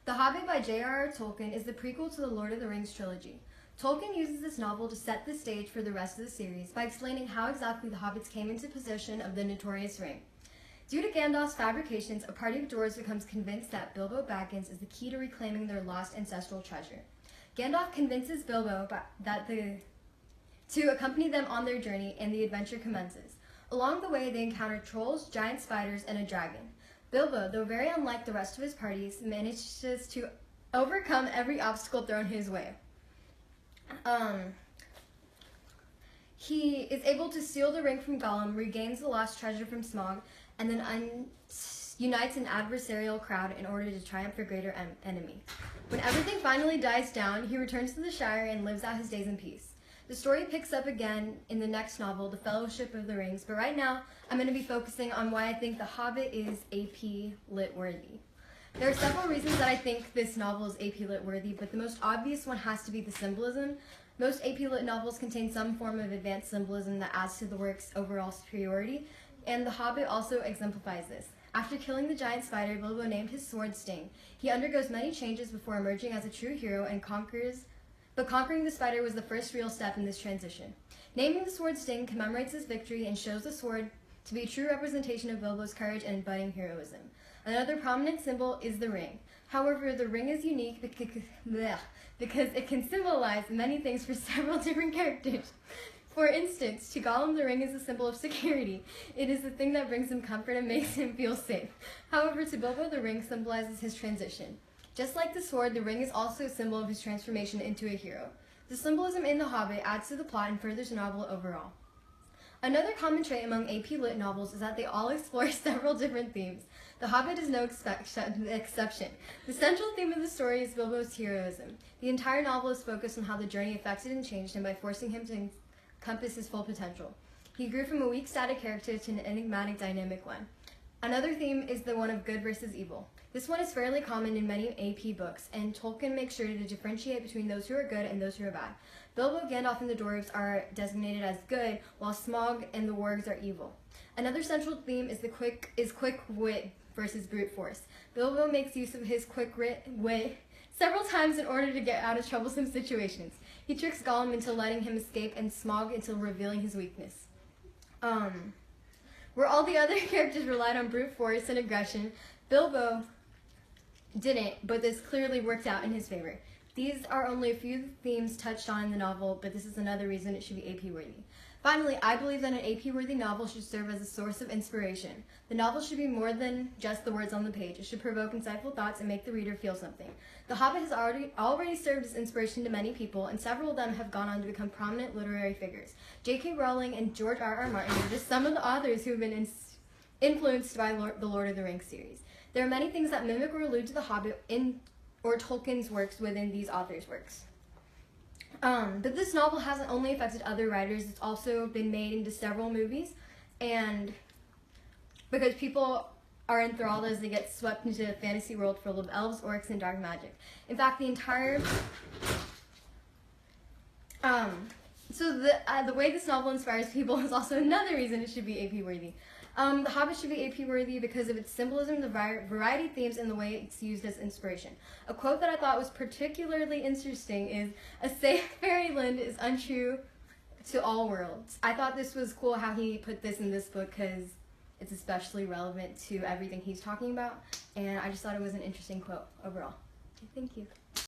The Hobbit by J.R.R. Tolkien is the prequel to the Lord of the Rings trilogy. Tolkien uses this novel to set the stage for the rest of the series by explaining how exactly the hobbits came into possession of the notorious ring. Due to Gandalf's fabrications, a party of dwarves becomes convinced that Bilbo Baggins is the key to reclaiming their lost ancestral treasure. Gandalf convinces Bilbo to accompany them on their journey, and the adventure commences. Along the way, they encounter trolls, giant spiders, and a dragon. Bilbo, though very unlike the rest of his parties, manages to overcome every obstacle thrown his way. He is able to steal the ring from Gollum, regains the lost treasure from Smaug, and then unites an adversarial crowd in order to triumph a greater enemy. When everything finally dies down, he returns to the Shire and lives out his days in peace. The story picks up again in the next novel, The Fellowship of the Rings, but right now I'm going to be focusing on why I think The Hobbit is AP Lit worthy. There are several reasons that I think this novel is AP Lit worthy, but the most obvious one has to be the symbolism. Most AP Lit novels contain some form of advanced symbolism that adds to the work's overall superiority, and The Hobbit also exemplifies this. After killing the giant spider, Bilbo named his sword Sting. He undergoes many changes before emerging as a true hero and conquering the spider was the first real step in this transition. Naming the sword Sting commemorates his victory and shows the sword to be a true representation of Bilbo's courage and budding heroism. Another prominent symbol is the ring. However, the ring is unique because it can symbolize many things for several different characters. For instance, to Gollum, the ring is a symbol of security. It is the thing that brings him comfort and makes him feel safe. However, to Bilbo, the ring symbolizes his transition. Just like the sword, the ring is also a symbol of his transformation into a hero. The symbolism in The Hobbit adds to the plot and furthers the novel overall. Another common trait among AP Lit novels is that they all explore several different themes. The Hobbit is no exception. The central theme of the story is Bilbo's heroism. The entire novel is focused on how the journey affected and changed him by forcing him to encompass his full potential. He grew from a weak, static character to an enigmatic, dynamic one. Another theme is the one of good versus evil. This one is fairly common in many AP books, and Tolkien makes sure to differentiate between those who are good and those who are bad. Bilbo, Gandalf, and the dwarves are designated as good, while Smaug and the wargs are evil. Another central theme is quick wit versus brute force. Bilbo makes use of his quick wit several times in order to get out of troublesome situations. He tricks Gollum into letting him escape and Smaug into revealing his weakness. Where all the other characters relied on brute force and aggression, Bilbo didn't, but this clearly worked out in his favor. These are only a few themes touched on in the novel, but this is another reason it should be AP worthy. Finally, I believe that an AP worthy novel should serve as a source of inspiration. The novel should be more than just the words on the page. It should provoke insightful thoughts and make the reader feel something. The Hobbit has already served as inspiration to many people, and several of them have gone on to become prominent literary figures. J.K. Rowling and George R.R. Martin are just some of the authors who have been influenced by the Lord of the Rings series. There are many things that mimic or allude to The Hobbit or Tolkien's works within these authors' works. But this novel hasn't only affected other writers, it's also been made into several movies, and because people are enthralled as they get swept into a fantasy world full of elves, orcs, and dark magic. In fact, the entire the way this novel inspires people is also another reason it should be AP worthy. The Hobbit should be AP worthy because of its symbolism, the variety of themes, and the way it's used as inspiration. A quote that I thought was particularly interesting is, "A safe fairyland is untrue to all worlds." I thought this was cool how he put this in this book because it's especially relevant to everything he's talking about, and I just thought it was an interesting quote overall. Okay, thank you.